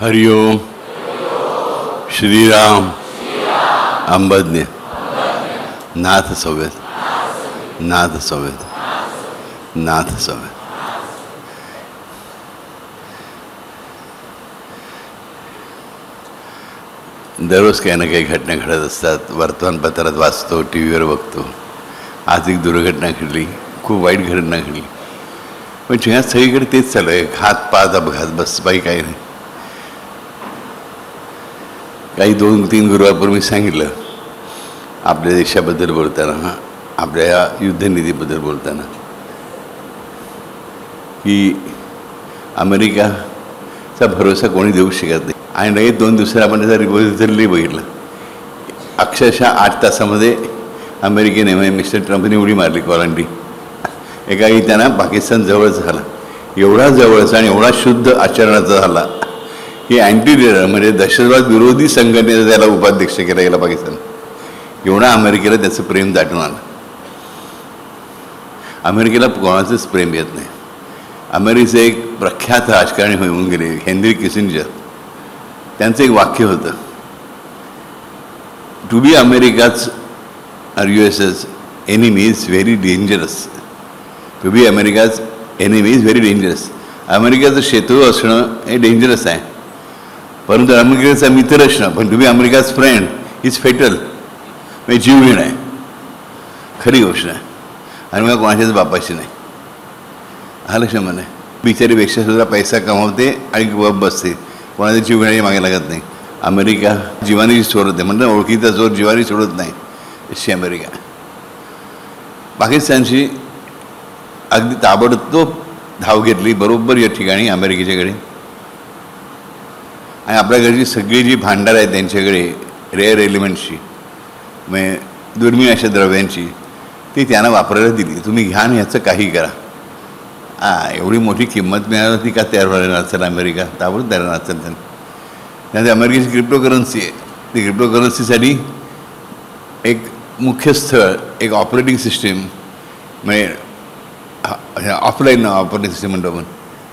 हरिओम. श्रीराम. अंबज्ञ. नाथ सव्यत. नाथ सव्यत. नाथ सव्यत. दररोज काही ना काही घटना घडत असतात. वर्तमानपत्रात वाचतो, टी व्हीवर बघतो. आज एक दुर्घटना घडली, खूप वाईट घटना घडली. पण ह्या सगळीकडे तेच चालू आहे, घातपात अपघात, बस बाई काही नाही. काही 2-3 गुरुवारपूर्वी सांगितलं आपल्या देशाबद्दल बोलताना, आपल्या युद्धनीतीबद्दल बोलताना, की अमेरिकाचा भरोसा कोणी देऊ शकत नाही. आणि लगेच 2 दिवसात आपण त्याचा रिपोर्टही बघितलं. अक्षरशः 8 तासामध्ये अमेरिकेने म्हणजे मिस्टर ट्रम्पने उडी मारली क्वारंटी. एकाही त्यांना पाकिस्तान जवळच झाला, एवढा जवळचा आणि एवढा शुद्ध आचरणाचा झाला की अँटी टेरर म्हणजे दहशतवाद विरोधी संघटनेचा त्याला उपाध्यक्ष केला गेला पाकिस्तान. एवढा अमेरिकेला त्याचं प्रेम दाटून आलं. अमेरिकेला कोणाचंच प्रेम येत नाही. अमेरिकेचे एक प्रख्यात राजकारणी होऊन गेले हेनरी किसिंजर, त्यांचं एक वाक्य होतं, टू बी अमेरिकाज और US's enemy is very dangerous. To be America's enemy is very dangerous. अमेरिकेचं शत्रू असणं हे डेंजरस आहे, परंतु अमेरिकेचा मित्र असणं, पण to be America's friend is fatal, म्हणजे जीवघेणं आहे. खरी गोष्ट आहे. आणि मग कोणाच्याच बापाची नाही. हा लक्षात नाही. बिचारीपेक्षा सुद्धा पैसा कमावते आणि गप बसते, कोणाच्या जीव घेण्याची मागे लागत नाही. अमेरिका जीवानी सोडत नाही, म्हणजे ओळखीचा जोर जीवानी सोडत नाही अशी अमेरिका. पाकिस्तानची अगदी ताबडतोब धाव घेतली बरोबर या ठिकाणी अमेरिकेच्याकडे. आणि आपल्याकडची सगळी जी भांडार आहेत त्यांच्याकडे रेअर एलिमेंट्सची, म्हणजे दुर्मिळ अशा द्रव्यांची, ती त्यांना वापरायला दिली. तुम्ही घ्या आणि ह्याचं काही करा. एवढी मोठी किंमत मिळाली ती का तयार व्हायला असेल अमेरिका? ताबडतोब तयार असेल त्यांनी. त्यानंतर अमेरिकेची क्रिप्टोकरन्सी आहे. ती क्रिप्टोकरन्सीसाठी एक मुख्य स्थळ, एक ऑपरेटिंग सिस्टीम, म्हणजे ऑफलाईन ऑपरेटिंग सिस्टीम म्हणतो आपण,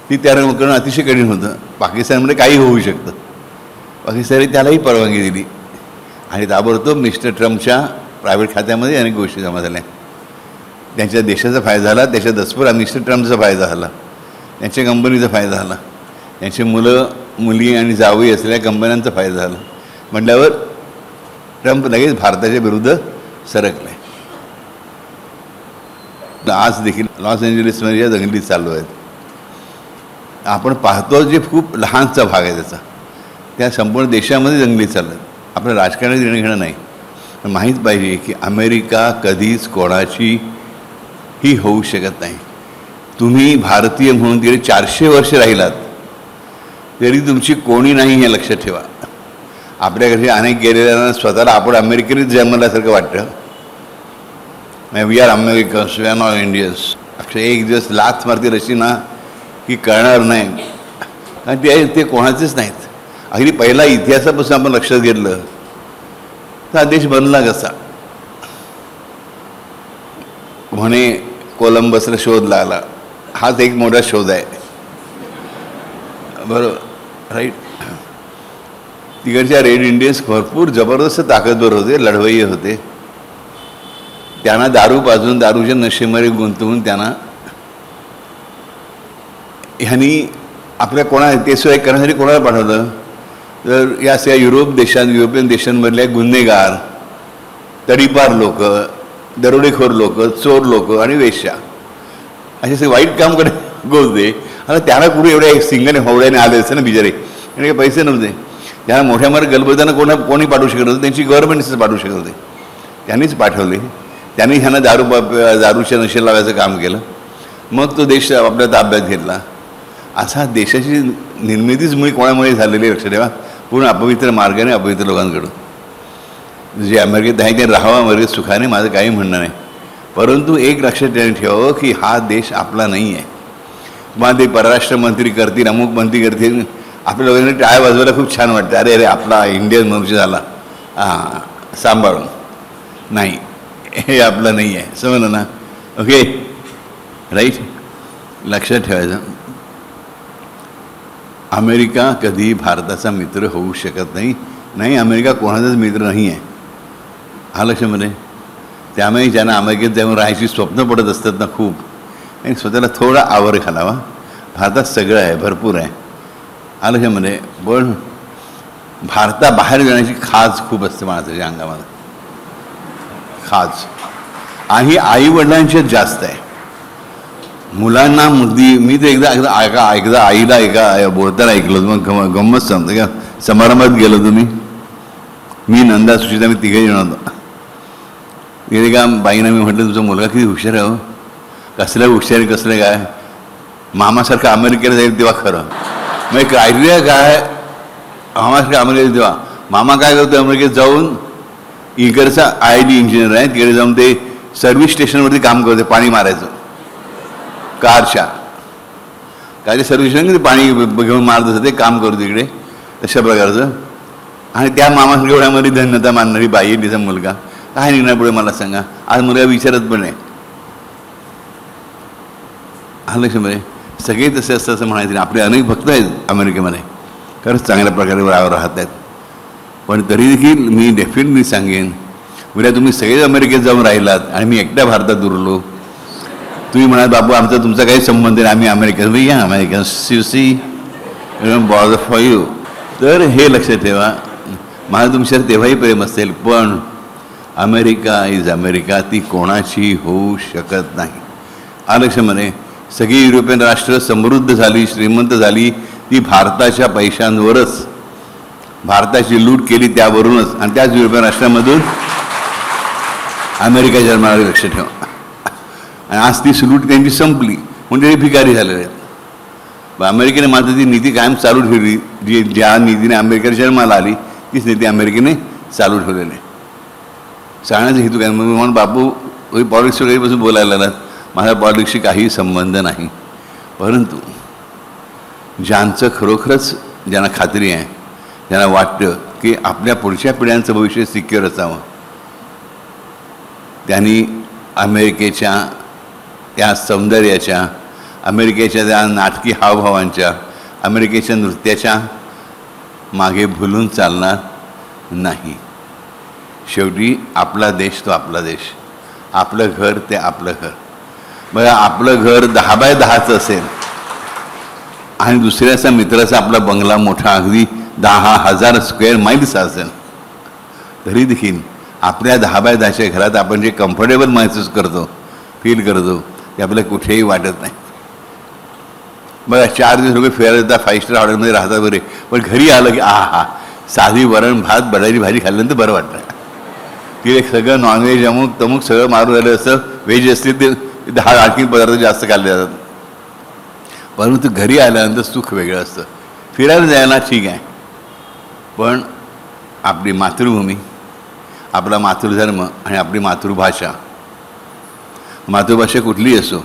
ती तयार करणं अतिशय कठीण होतं. पाकिस्तानमध्ये काही होऊ शकतं. पाकिस्तानने त्यालाही परवानगी दिली आणि ताबडतोब मिस्टर ट्रम्पच्या प्रायव्हेट खात्यामध्ये अनेक गोष्टी जमा झाल्या. त्यांच्या देशाचा फायदा झाला, त्याच्या दसपूर मिस्टर ट्रम्पचा फायदा झाला, त्यांच्या कंपनीचा फायदा झाला, त्यांची मुलं मुली आणि जावई असलेल्या कंपन्यांचा फायदा झाला. म्हटल्यावर ट्रम्प लगेच भारताच्या विरुद्ध सरकले. आज देखील लॉस एंजलिसमध्ये या दंगली चालू आहेत. आपण पाहतो जे खूप लहानचा भाग आहे त्याचा, त्या संपूर्ण देशामध्ये दंगली चालू आहेत. आपलं राजकारणात देणं घेणं नाही, पण माहीत पाहिजे की अमेरिका कधीच कोणाची ही होऊ शकत नाही. तुम्ही भारतीय म्हणून गेले 400 वर्ष राहिलात तरी तुमची कोणी नाही हे लक्षात ठेवा. आपल्याकडे अनेक गेलेल्यांना स्वतःला आपण अमेरिकेनेच जन्मल्यासारखं वाटतं. We are Americans, we are not Indians. अक्षर एक दिवस लाथ मारती रशी ना की कळणार नाही, आणि ते कोणाचेच नाहीत. अगदी पहिला इतिहासापासून आपण लक्षात घेतलं तर हा देश बनला कसा. म्हणे कोलंबसला शोध लागला, हाच एक मोठा शोध आहे, बरोबर, राईट. तिकडच्या रेड इंडियन्स भरपूर जबरदस्त ताकदवर होते, लढवय्ये होते. त्यांना दारू पाजून दारूच्या नशेमध्ये गुंतवून त्यांना ह्यांनी आपल्या ते सुद्धा करण्यासाठी कोणाला पाठवलं तर या सगळ्या युरोपियन देशांमधल्या गुन्हेगार, तडीपार लोक, दरोडेखोर लोक, चोर लोक आणि वेश्या असे सगळे वाईट काम करे गोजते. आता त्यांना कुठे एवढ्या सिंगाने होवड्याने आले असते ना बिचारे, आणि काही पैसे नव्हते. त्यांना मोठ्या मोठ्या गलबताना कोणी पाठवू शकत होतं, त्यांची गव्हर्नमेंटच पाठवू शकत होते. त्यांनीच पाठवले. त्यांनी ह्यांना दारूच्या नशेला लावायचं काम केलं. मग तो देश आपल्या ताब्यात घेतला. असा देशाची निर्मितीच मुळे कोणामुळे झालेली लक्षात ठेवा, पूर्ण अपवित्र मार्गाने अपवित्र लोकांकडून. जे अमेरिकेत आहे ते राहावं अमेरिकेत सुखाने, माझं काही म्हणणं नाही. परंतु एक लक्षात ठेवावं की हा देश आपला नाही आहे. मग ते परराष्ट्र मंत्री करतील, अमुक मंत्री करतील, आपल्या लोकांनी टाळ्या वाजवायला खूप छान वाटतं, अरे अरे आपला इंडियन मनुष्य झाला, सांभाळून. नाही, हे आपलं नाही आहे, समजलं ना. Okay, right. लक्षात ठेवायचं, अमेरिका कधी भारताचा मित्र होऊ शकत नाही. नाही, अमेरिका कोणाचाच मित्र नाही आहे, हा लक्षामध्ये. त्यामुळे ज्यांना अमेरिकेत जाऊन राहायची स्वप्न पडत असतात ना खूप, आणि स्वतःला थोडा आवर घालावा. भारतात सगळं आहे, भरपूर आहे, हा लक्षामध्ये. पण भारताबाहेर जाण्याची खाज खूप असते माणसाच्या अंगामध्ये, खाज. आणि आईवडिलांच्यात जास्त आहे. मुलांना मुली, मी तर एकदा आईला एका बोलताना ऐकलं, मग गंमत सांगतो का. समारंभात गेलो तुम्ही, मी नंदा सुशिता, मी तिघे जण होतो. गेले का बाईनं मी म्हटलं, तुमचा मुलगा किती हुशार आहे हो. कसलं हुशार, कसलं काय, मामासारखं अमेरिकेला जाईल तेव्हा खरं. मग क्रायटेरिया काय, मामासारखं अमेरिकेला तेव्हा. मामा काय करतो, अमेरिकेत जाऊन इकडचा IIT इंजिनियर आहे, तिकडे जाऊन ते सर्व्हिस स्टेशनवरती काम करते, पाणी मारायचं कारच्या सर्व्हिस स्टेशन, पाणी घेऊन मारत असतं, ते काम करतो तिकडे, तशा प्रकारचं. आणि त्या मामासारख्या एवढ्यामध्ये धन्यता मानणारी बाई आहे तिचा मुलगा. काय निघणार पुढे मला सांगा. आज मुलगा विचारत पण आहे, हा लक्षामध्ये. सगळे तसे असतं असं म्हणायचं. आपले अनेक भक्त आहेत अमेरिकेमध्ये, खरंच चांगल्या प्रकारे राहत आहेत. पण तरी देखील मी डेफिनेटली सांगेन, उद्या तुम्ही सगळेच अमेरिकेत जाऊन राहिलात आणि मी एकट्या भारतात उरलो, तुम्ही म्हणाल बाबू आमचा तुमचा काही संबंध नाही, आम्ही अमेरिकन, या American sea border for you. तर हे लक्षात ठेवा, मला तुमच्यावर तेव्हाही प्रेम असेल, पण अमेरिका इज अमेरिका, ती कोणाची होऊ शकत नाही, हा लक्षामध्ये. सगळी युरोपियन राष्ट्र समृद्ध झाली, श्रीमंत झाली, ती भारताच्या पैशांवरच, भारताची लूट केली त्यावरूनच, आणि त्याच युरोपियन राष्ट्रामधून अमेरिका जन्माला. लक्षात ठेवा. आणि आज ती लूट त्यांची संपली, म्हणजे ते भिकारी झालेले आहेत. अमेरिकेने मात्र ती नीती कायम चालू ठेवली, ज्या नीतीने अमेरिकेला जन्माला आली, तीच नीती अमेरिकेने चालू ठेवलेली आहे. सांगण्याचा हेतू काय, म्हणून बापू पॉलिटिक्स वगैरेपासून बोलायला लागलात. माझा पॉलिटिक्सशी काही संबंध नाही, परंतु ज्यांचं खरोखरच, ज्यांना खात्री आहे, ज्यांना वाटतं की आपल्या पुढच्या पिढ्यांचं भविष्य सिक्युअर असावं, त्यांनी अमेरिकेच्या त्या सौंदर्याच्या, अमेरिकेच्या त्या नाटकी हावभावांच्या, अमेरिकेच्या नृत्याच्या मागे भुलून चालणार नाही. शेवटी आपला देश तो आपला देश, आपलं घर ते आपलं घर. बघा, आपलं घर 10x10चं असेल आणि दुसऱ्याचा मित्राचा आपला बंगला मोठा अगदी 10,000 स्क्वेअर माईल्सचा असेल, तरी देखील आपल्या 10x10च्या घरात आपण जे कम्फर्टेबल महसूस करतो, फील करतो, ते आपल्याला कुठेही वाटत नाही. बघा, 4 दिवस लोक फिरायला येतात, 5 स्टार हॉटेलमध्ये राहतात बरे, पण घरी आलं की साधी वरण भात बटाट्याची भाजी खाल्ल्यानंतर बरं वाटतं. तिथे सगळं नॉनव्हेज अमुक तमुक सगळं मारून झालं असतं. व्हेज असतील ते 10 आणखी पदार्थ जास्त खाल्ले जातात, परंतु घरी आल्यानंतर सुख वेगळं असतं. फिरायला जायला ठीक आहे, पण आपली मातृभूमी, आपला मातृधर्म आणि आपली मातृभाषा, मातृभाषा कुठलीही असो,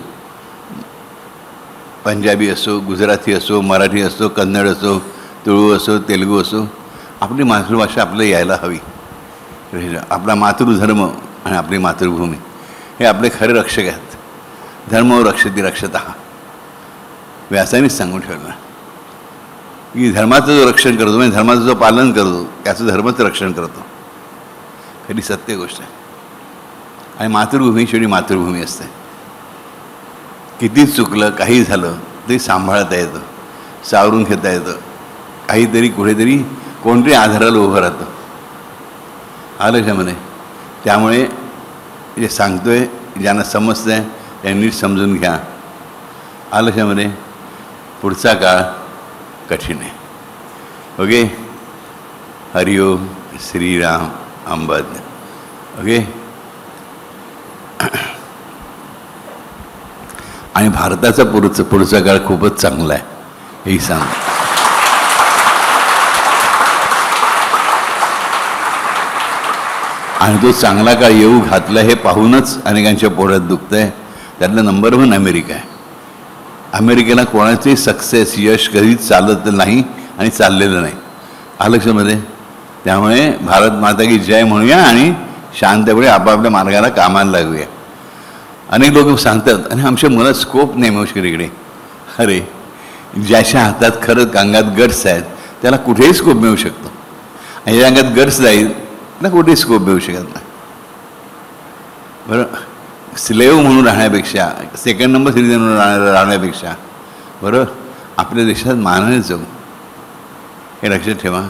पंजाबी असो, गुजराती असो, मराठी असो, कन्नड असो, तुळू असो, तेलुगू असो, आपली मातृभाषा आपल्याला यायला हवी. आपला मातृधर्म आणि आपली मातृभूमी हे आपले खरे रक्षक आहेत. धर्म रक्षती रक्षतः, व्यासानेच सांगून ठेवलं की धर्माचं जो रक्षण करतो, म्हणजे धर्माचं जो पालन करतो, त्याचं धर्माचं रक्षण करतो. खरी सत्य गोष्ट आहे. आणि मातृभूमी शेवटी मातृभूमी असते. किती चुकलं, काही झालं ते सांभाळता येतं, सावरून घेता येतं, काहीतरी कुठेतरी कोणतरी आधाराला उभं राहतं, आलं लक्षामध्ये. त्यामुळे जे सांगतोय, ज्यांना समजतं आहे त्यांनी समजून घ्या, आलं लक्षामध्ये. पुढचा काळ कठीण आहे. ओके, हरिओम, श्रीराम, अंबद. ओके, आणि भारताचा पुढचा काळ खूपच चांगला आहे, हेही सांग. आणि तो चांगला काळ येऊ घातला हे पाहूनच अनेकांच्या पोटात दुखतं आहे. त्यातला नंबर 1 अमेरिका आहे. अमेरिकेला कोणाचे सक्सेस, यश कधीच चालत नाही आणि चाललेलं नाही, आलं लक्षामध्ये. त्यामुळे भारत माता की जय म्हणूया आणि शांतपणे आपापल्या मार्गाला कामाला लागूया. अनेक लोक सांगतात आणि आमच्या मुलात स्कोप नाही मावशीकडे. अरे, ज्याच्या हातात खरंच अंगात गट्स आहेत त्याला कुठेही स्कोप मिळू शकतो, आणि ज्या अंगात गट्स जाईल त्याला कुठेही स्कोप मिळू शकत नाही. बरं, स्लेव म्हणून राहण्यापेक्षा, सेकंड नंबर सिटीजन म्हणून राहण्यापेक्षा बरं आपल्या देशात मानाने जाऊ, हे लक्षात ठेवा.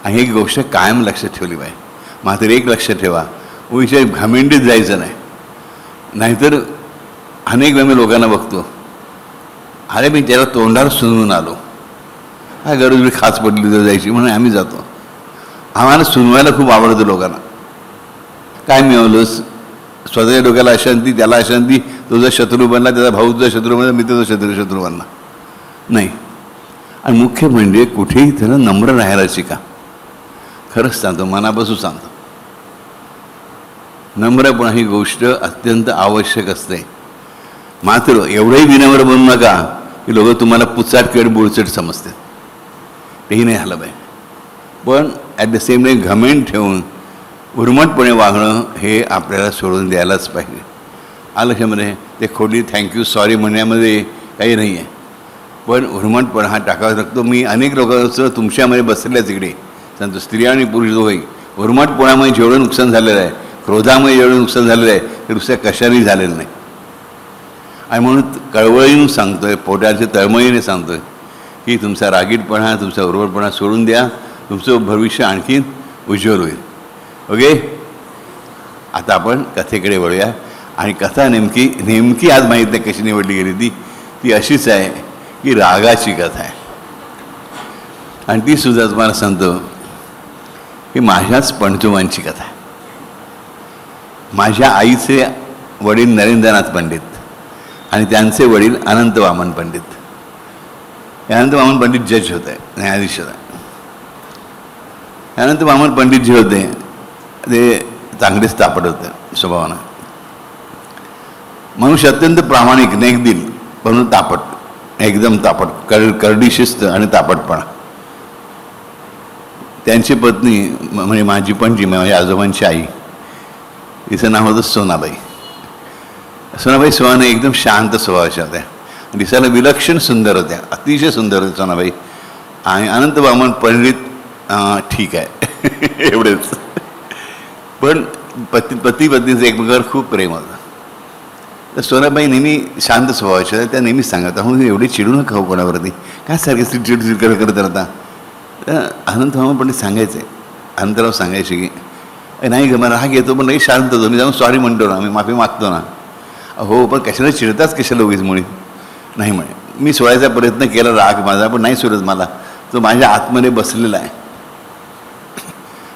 आणि ही गोष्ट कायम लक्षात ठेवली पाहिजे. मात्र एक लक्षात ठेवा, विषय घमेंडीत जायचं नाही. नाहीतर अनेक वेळा मी लोकांना बघतो, अरे मी त्याला तोंडावर सुनवून आलो, काय गरज मी खास पडली तर जायची म्हणून आम्ही जातो. आम्हाला सुनवायला खूप आवडतं लोकांना. काय मिळवलंस, स्वतःच्या डोक्याला अशांती, त्याला अशांती, तुझा शत्रू बनला, त्याचा भाऊ तुझा शत्रू बनला, मी तुझा शत्रू बनला नाही. आणि मुख्य म्हणजे कुठेही त्याला नम्र राहायला शिका. खरंच सांगतो, मनापासून सांगतो, नम्रपणा ही गोष्ट अत्यंत आवश्यक असते. मात्र एवढंही विनम्र बनू नका की लोक तुम्हाला पुचाटकेड बुळचट समजतात. तेही नाही झालं पाहिजे. पण ॲट द सेम टाईम घमेंड ठेवून उर्मटपणे वागणं हे आपल्याला सोडून द्यायलाच पाहिजे. आलं लक्षामध्ये, ते खोटी थँक्यू सॉरी म्हणण्यामध्ये काही नाही आहे, पण उर्मटपणा हा टाकावा लागतो. मी अनेक लोकांचं तुमच्यामध्ये बसलेल्याच इकडे सांगतो, स्त्रिया आणि पुरुष दोघंही उर्मटपणामुळे जेवढं नुकसान झालेलं आहे, क्रोधामुळे जेवढं नुकसान झालेलं आहे, ते दुसऱ्या कशानेही झालेलं नाही. आणि म्हणून कळवळीनं सांगतोय, पोटाच्या तळमळीने सांगतोय की तुमचा रागीटपणा, तुमचा उर्वरपणा सोडून द्या, तुमचं भविष्य आणखीन उज्ज्वल होईल. ओके, आता आपण कथेकडे वळूया. आणि कथा नेमकी आज माहीत नाही कशी निवडली गेली. ती अशीच आहे की रागाची कथा आहे. आणि ती सुद्धा तुम्हाला सांगतो की माझ्याच पणतुमांची कथा आहे. माझ्या आईचे वडील नरेंद्रनाथ पंडित आणि त्यांचे वडील अनंत वामन पंडित. अनंत वामन पंडित जज होते, न्यायाधीश होते. अनंत वामन पंडित जे होते ते चांगलेच तापट होते स्वभावानं. मनुष्य अत्यंत प्रामाणिक, नेकदिल, पण तापट, एकदम तापट, करडी शिस्त आणि तापटपणा. त्यांची पत्नी म्हणजे माझी पणजी, माझ्या आजोबांची आई, तिचं नाव होतं सोनाबाई. सोनाबाई सोनाने एकदम शांत स्वभावाच्या होत्या, दिसायला विलक्षण सुंदर होत्या, अतिशय सुंदर होत्या सोनाबाई. आणि अनंत वामन पंडित ठीक आहे एवढेच. पण पती पत्नीचं एकमेकावर खूप प्रेम होतं. तर सोनाबाई नेहमी शांत स्वभावाच्या, त्या नेहमीच सांगत, अहो एवढी चिडू नका हो कोणावरती, काय सारखे चिडचिड करत राहता. तर अनंत वामन पंडित सांगायचे, अनंतराव सांगायचे की नाही ग, मला राग येतो, पण नाही शांत होतो, मी जाऊन सॉरी म्हणतो ना, मी माफी मागतो ना. हो, पण कशाला चिडताच कशाला उगीच मुळी नाही म्हणे. मी सोडायचा प्रयत्न केला राग माझा, पण नाही सोडत मला, तो माझ्या आतमध्ये बसलेला आहे.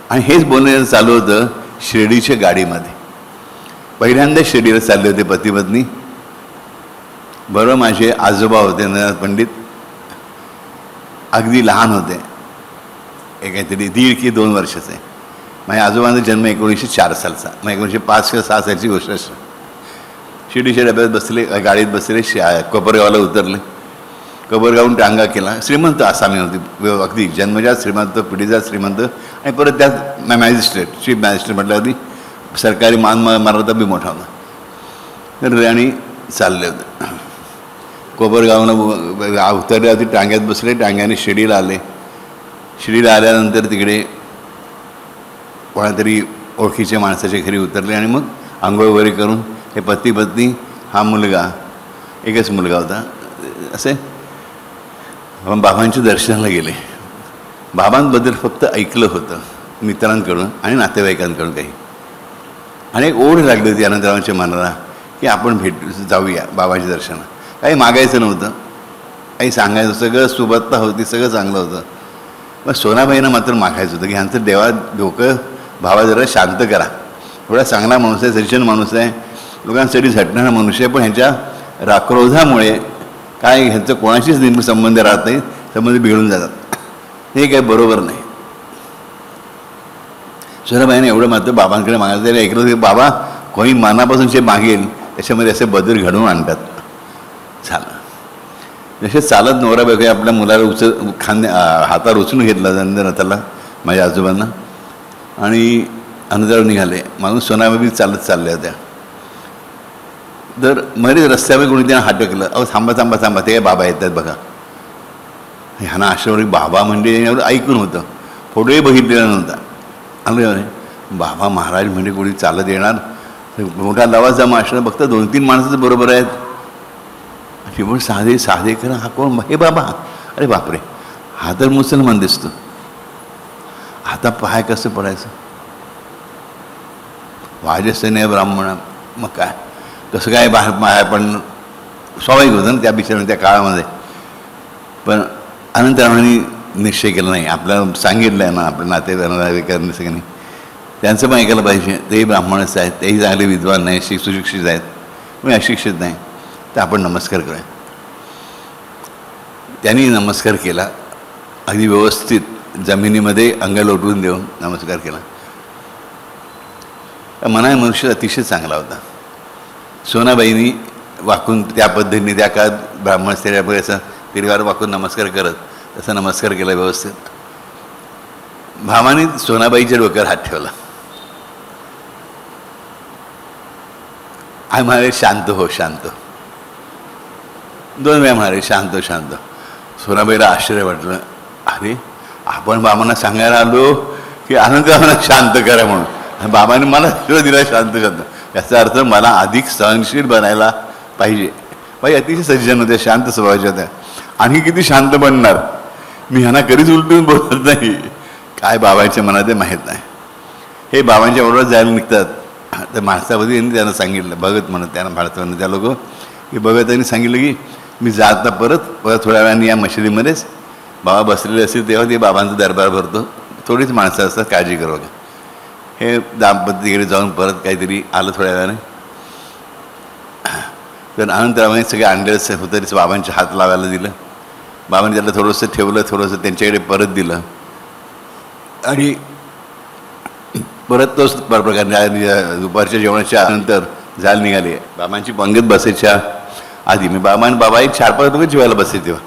आणि हेच बोलणं चालू होतं शिर्डीच्या गाडीमध्ये. पहिल्यांदा शिर्डीला चालले होते पती पत्नी. बरोबर माझे आजोबा होते नरेंद्रनाथ पंडित, अगदी लहान होते, काहीतरी 1.5 की 2 वर्षाचे. माझ्या आजोबांचा जन्म 1904 सालचा, मग 1905 किंवा 6 सालची गोष्ट असते. शिर्डीच्या डब्यात बसले, गाडीत बसले, कोपरगावला उतरले. कोपरगावून टांगा केला. श्रीमंत आसामी होती, अगदी जन्मजात श्रीमंत, पिढीजात श्रीमंत, आणि परत त्यात मॅजिस्ट्रेट, चीफ मॅजिस्ट्रेट म्हटलं, अगदी सरकारी मानमर्यादा बी मोठा होता. तर आणि चालले होते. कोपरगावनं उतरले होते, टांग्यात बसले, टांग्याने शिर्डीला आले. शिर्डीला आल्यानंतर तिकडे कोणातरी ओळखीच्या माणसाच्या घरी उतरले आणि मग आंघोळ वगैरे करून हे पती पत्नी, हा मुलगा, एकच मुलगा होता, असे आपण बाबांच्या दर्शनाला गेले. बाबांबद्दल फक्त ऐकलं होतं मित्रांकडून आणि नातेवाईकांकडून काही. आणि एक ओढ लागली होती अनंतरावांच्या मनाला की आपण जाऊया बाबाच्या दर्शनाला. काही मागायचं नव्हतं, काही सांगायचं, सगळं सुबत्ता होती, सगळं चांगलं होतं. मग सोनाबाईंना मात्र मागायचं होतं की ह्यांचं देवा डोकं भावा जरा शांत करा. थोडा चांगला माणूस आहे, सज्जन माणूस आहे, लोकांसाठी झटणारा मनुष्य आहे, पण ह्यांच्या क्रोधामुळे काय ह्यांचं कोणाशीच नेमकं संबंध राहत नाही, संबंध बिघडून जातात, हे काय बरोबर नाही. सोनाबाईने एवढं मात्र बाबांकडे मागायचं. त्याला ऐकलं की बाबा कोणी मनापासून जे मागेल त्याच्यामध्ये असे बदल घडवून आणतात. झालं जसे चालत नवरा बायको आपल्या मुलाला हातावर उचलून घेतला नंदनाथाला, माझ्या आजोबांना, आणि आनंदराव निघाले. माणूस सोनाबाई चालत चालल्या होत्या. तर मध्ये रस्त्यावर कोणी त्यांना हाटकलं. अहो थांबा थांबा थांबा, ते बाबा येतात बघा. ह्यांना आश्रम बाबा म्हणजे एवढं ऐकून होतं, फोटोही बघितलेला नव्हता. आलं बाबा महाराज म्हणजे कोणी चालत येणार, मोठा लवाचा आश्रम बघता 2-3 माणसाचं बरोबर आहेत. शेवट साधे साधे करा, हा कोण, हे बाबा. अरे बापरे, हा तर मुसलमान दिसतो. आता पाय कसं पडायचं, वाजसने ब्राह्मण, मग काय कसं काय बाहेर पण स्वाभाविक होतं ना त्या बिचाराने त्या काळामध्ये. पण अनंतरावांनी निश्चय केला नाही, आपल्याला सांगितलं आहे ना आपल्या नातेवाईकांनी सगळ्यांनी, त्यांचं पण ऐकायला पाहिजे. तेही ब्राह्मणच आहेत, तेही चांगले विद्वान नाही, सुशिक्षित आहेत, मी अशिक्षित नाही, तर आपण नमस्कार करूया. त्यांनी नमस्कार केला, अगदी व्यवस्थित जमिनीमध्ये अंग लोटून देऊन नमस्कार केला. मनाय मनुष्य अतिशय चांगला होता. सोनाबाईंनी वाकून त्या पद्धतीने त्या काळात ब्राह्मण स्त्रियापुढे असं तिरगार वाकून नमस्कार करत तसा नमस्कार केला व्यवस्थित. भावाने सोनाबाईच्या डोक्यावर हात ठेवला. आई म्हणाले शांत हो, शांत. 2 वेळा म्हणाले शांत शांत. सोनाबाईला आश्चर्य वाटलं, अरे आपण बाबांना सांगायला आलो की आनंदाला शांत करा म्हणून, आणि बाबांनी मला शिव दिला शांत शांत. याचा अर्थ मला अधिक सहनशील बनायला पाहिजे. बाई अतिशय सज्जन होत्या, शांत स्वभावाच्या होत्या. आणि किती शांत बनणार, मी ह्यांना कधीच उलटून बोलत नाही. काय बाबांच्या मनात आहे माहीत नाही. हे बाबांच्या बरोबर जायला निघतात. तर माणसामध्ये यांनी त्यांना सांगितलं, भगत म्हणत त्यांना भारतामध्ये त्या लोक की भगतांनी सांगितलं की मी जाता परत थोड्या वेळाने या मशिदीमध्येच बाबा बसलेले असतील तेव्हा ते बाबांचा दरबार भरतो, थोडीच माणसं असतात, काळजी करू नका. हे दाम्पत्य तिकडे जाऊन परत काहीतरी आलं थोड्या वेळाने. तर अनंतरावांनी सगळे आणलेलं होतं तरी बाबांच्या हात लावायला दिलं. बाबांनी त्याला थोडंसं ठेवलं, थोडंसं त्यांच्याकडे परत दिलं. आणि परत तोच प्रकारे दुपारच्या जेवणाच्या नंतर जायला निघाले. बाबांची पंगत बसायच्या आधी मी बाबा 4-5 लोक जेवायला बसले तेव्हा.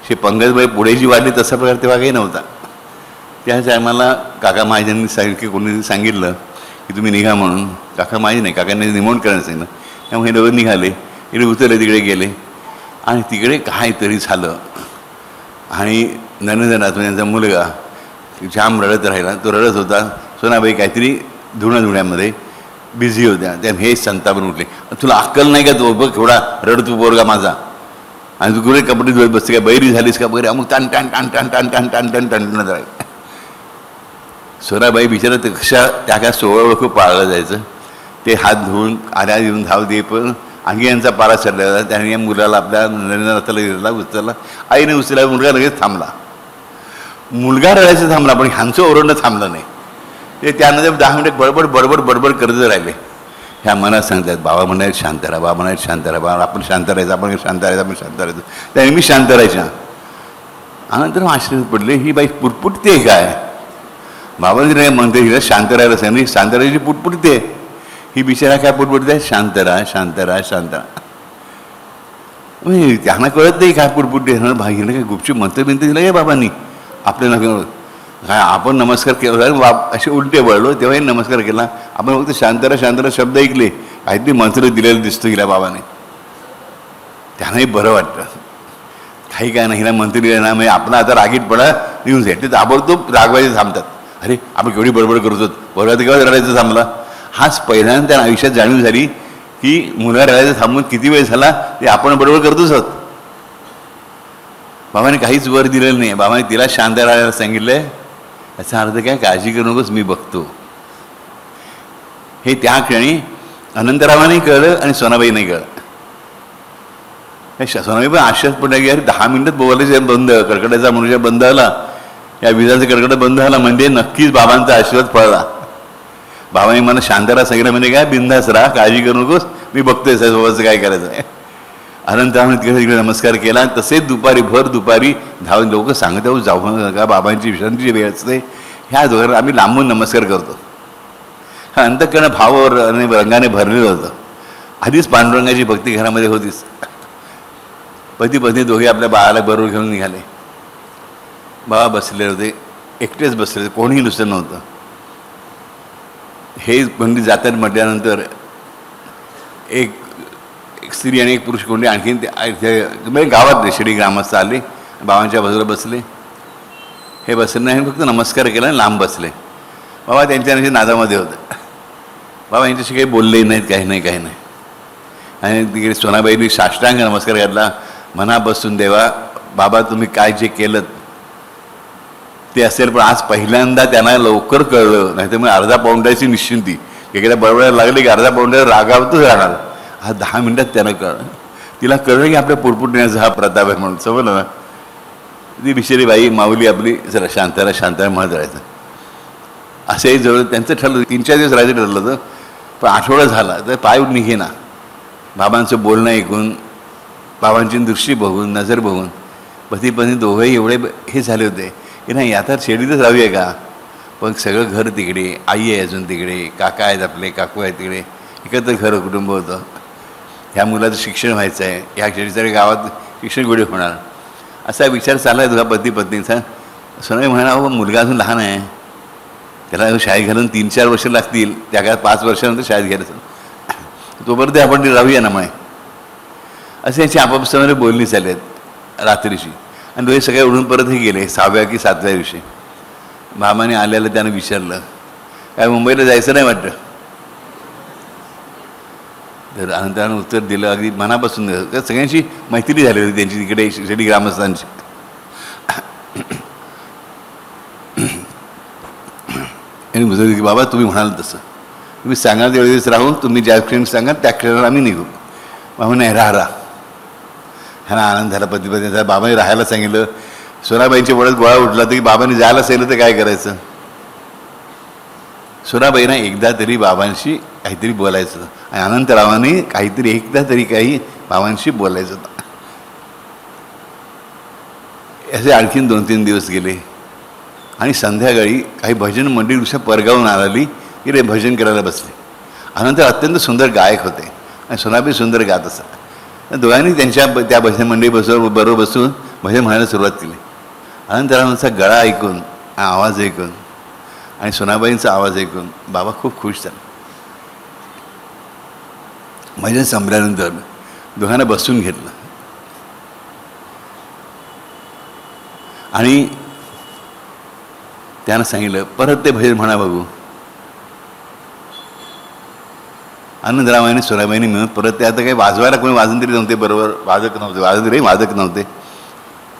हे पंगत पुढे जी वाढली तसा प्रकार तेव्हा काही नव्हता. त्या टायमाला काका महाजनांनी सांगितलं की कोणी सांगितलं की तुम्ही निघा म्हणून. काका माझे नाही, काकांनी निमंत्रण करायला सांगितलं. त्यामुळे हे दोघं निघाले, इकडे उतरले, तिकडे गेले. आणि तिकडे काहीतरी झालं. आणि नरेंद्रनाथ यांचा मुलगा जाम रडत राहिला. तो रडत होता. सोनाबाई काहीतरी धुण्यामध्ये बिझी होत्या. त्याने हे संतापन उठले, तुला अक्कल नाही का, तो बघ थोडा रडतो पोरगा माझा, आणि तू कुठे कपडे धुवत बसते का, बैरी झालीस का वगैरे. मग टान टान टान टान टान टान टान टान टान टान टान. सोनाबाई बिचारा कशा त्या काय 16 लोक पाळलं जायचं. ते हात धुवून आऱ्या येऊन धाव दे. पण आणखी यांचा पारा चढला होता. त्याने या मुलाला आपल्या नरेंद्रनाथाला घेतला, उचलला. आईने उचलला. मुलगा लगेच थांबला. मुलगा रडायचं थांबला, पण ह्यांचं ओरडणं थांबलं नाही. ते त्यानंतर 10 मिनिट बडबड बडबड बडबड करत राहिले. ह्या मनात सांगतात, बाबा म्हणायचं शांत राहा, बाबा म्हणायचं शांत राहा, बाबा आपण शांत राहायचं, आपण शांत राहायचं, आपण शांत राहायचं. त्याने मी शांत राहायच्या. अनंतर आश्चर्य पडले, ही बाई पुटपुटते काय. बाबाजी नाही म्हणते हिला शांत राहायला सांगितलं, शांत राहायची पुटपुटते. ही बिचारा काय पुटपुटते, शांत राहा शांत राहा शांत राहा. त्यांना कळत नाही काय पुटपुटते. भाईनं काय गुपचूप मंत्र बिंत दिलं काय बाबांनी आपल्याला. काय आपण नमस्कार केला, असे उलटे वळलो तेव्हाही नमस्कार केला. आपण फक्त शांतरा शांतरा शब्द ऐकले, काहीतरी मंत्र दिलेलं दिसतो हिला बाबाने. त्यांनाही बरं वाटतं. काही काय नाही, हिला मंत्र दिलं ना, म्हणजे आपला आता रागीट पडा येऊन जाईल. ते ताबडतोब रागवायचे थांबतात. अरे आपण केवढी बडबड करतो, बरोबर केव्हा रडायचं थांबला. हाच पहिल्यांदा त्या आयुष्यात जाणीव झाली की मुलगा रडायचं थांबून किती वेळ झाला, ते आपण बडबड करतोच आहोत. बाबाने काहीच वर दिलेलं नाही. बाबाने तिला शांत राहायला सांगितलंय. याचा अर्थ काय, काळजी करू नकोस, मी बघतो. हे त्या क्षणी अनंतरावांनाही कळलं आणि सोनाबाई नाही कळलं. सोनाबाई पण आश्चर्य पडल्या की अरे 10 मिनिटात बोलायचे बंद, कडकडाचा मनुष्य बंद झाला, या विजाचा कडकड बंद झाला, म्हणजे नक्कीच बाबांचा आशीर्वाद पडला. बाबांनी मला शांतरा सांगितलं, म्हणजे काय, बिंदास राहा, काळजी करू नकोस, मी बघतोय सोबतचं काय करायचं आहे. अनंतरावांनी तिकडे नमस्कार केला. तसेच भर दुपारी धावून लोक सांगत जाऊ नका, बाबांची विश्रांतीची वेळ असते. ह्या दोघांना आम्ही लांबून नमस्कार करतो. हा अंतःकरण भावावर आणि रंगाने भरलेलं होतं. आधीच पांडुरंगाची भक्ती घरामध्ये होतीच. पती पत्नी दोघे आपल्या बाळाला बरोबर घेऊन निघाले. बाबा बसले होते, एकटेच बसले होते, कोणीही दुसरं नव्हतं. हे कोंडी जातात म्हटल्यानंतर एक एक स्त्री आणि एक पुरुष कोंडी आणखीन म्हणजे गावात शिडी ग्रामस्थ आले, बाबांच्या बाजूला बसले. हे बसले नाही, फक्त नमस्कार केला आणि लांब बसले. बाबा त्यांच्या नादामध्ये होतं. बाबा यांच्याशी काही बोलले नाहीत, काही नाही. आणि तिकडे सोनाबाईंनी साष्टांग नमस्कार घातला. मनापासून देवा बाबा तुम्ही काय जे केलं ते असेल, पण आज पहिल्यांदा त्यांना लवकर कळलं. नाही तर मग अर्धा पाऊंडाची निश्चिंती एखाद्या बरोबर लागली की अर्धा पाऊंडावर रागावतच राहणार. हा 10 मिनिटात त्यांना कळलं. तिला कळलं की आपल्या पुरपुटण्याचा हा प्रताप आहे म्हणून. समजलं ना. ती बिचारी बाई माऊली आपली जरा शांताला म्हणत राहायचं. असंही जवळ त्यांचं ठरलं 3-4 दिवस राहायचं ठरलं होतं, पण आठवडा झाला तर पाय निघेना. बाबांचं बोलणं ऐकून, बाबांची दृष्टी बघून, नजर बघून पती पत्नी दोघंही एवढे हे झाले होते की नाही आता शेडीतच राहूया का. पण सगळं घर तिकडे, आई आहे अजून तिकडे, काका आहेत आपले, काकू आहेत तिकडे, एकत्र घर कुटुंब होतं. ह्या मुलाचं शिक्षण व्हायचं आहे, ह्या शेडीच्या गावात शिक्षण कुठे होणार, असा विचार चालला आहे तुझा पती पत्नीचा. सोनाई म्हणा हो मुलगा अजून लहान आहे, त्याला शाळेत घालून 3-4 वर्ष लागतील, त्या काळात 5 वर्षानंतर शाळेत घ्यायचं, तोपर्यंत आपण ते राहूया ना. मग असे यांची आपापसामध्ये बोलणी चालली आहेत रात्रीची. आणि दोघे सगळे उडून परतही गेले 6व्या की 7व्या दिवशी. मामाने आल्याला त्यानं विचारलं काय मुंबईला जायचं नाही वाटतं. तर अनंतानं उत्तर दिलं अगदी मनापासून दिलं. त्या सगळ्यांची मैत्री झाली होती त्यांची तिकडे शेडी ग्रामस्थांची. आणि म्हणतो की बाबा तुम्ही म्हणाल तसं, तुम्ही सांगा तेवढे दिवस राहू, तुम्ही ज्या क्षणी सांगा त्या क्षणाला आम्ही निघू. बाबा नाही राहा. ह्याला आनंद झाला पती पत्नीचा. बाबांनी राहायला सांगितलं. सोनाबाईंच्या वडत गोळा उठला तर की बाबांनी जायला सांगितलं तर काय करायचं. सोनाबाईंना एकदा तरी बाबांशी काहीतरी बोलायचं आणि अनंतरावांनी काहीतरी एकदा तरी काही बाबांशी बोलायचं होतं. असे आणखीन 2-3 दिवस गेले आणि संध्याकाळी काही भजन मंडळी दुसऱ्या परगावून आली की रे भजन करायला बसले. अनंतर अत्यंत सुंदर गायक होते आणि सोनाबाई सुंदर गात असत. दोघांनी त्या भजन मंडळी बरोबर बसून भजन म्हणायला सुरुवात केली. अनंतरावांचा गळा ऐकून, आवाज ऐकून आणि सोनाबाईंचा आवाज ऐकून बाबा खूप खुश झाले. भजन संपल्यानंतर दोघांना बसून घेतलं आणि त्यानं सांगितलं परत ते भजन म्हणा बघू. आनंदरामाने सोनाबाईंनी मिळून परत ते आता काही वाजवायला कोणी वाजंत्री नव्हते, बरोबर वादक नव्हते.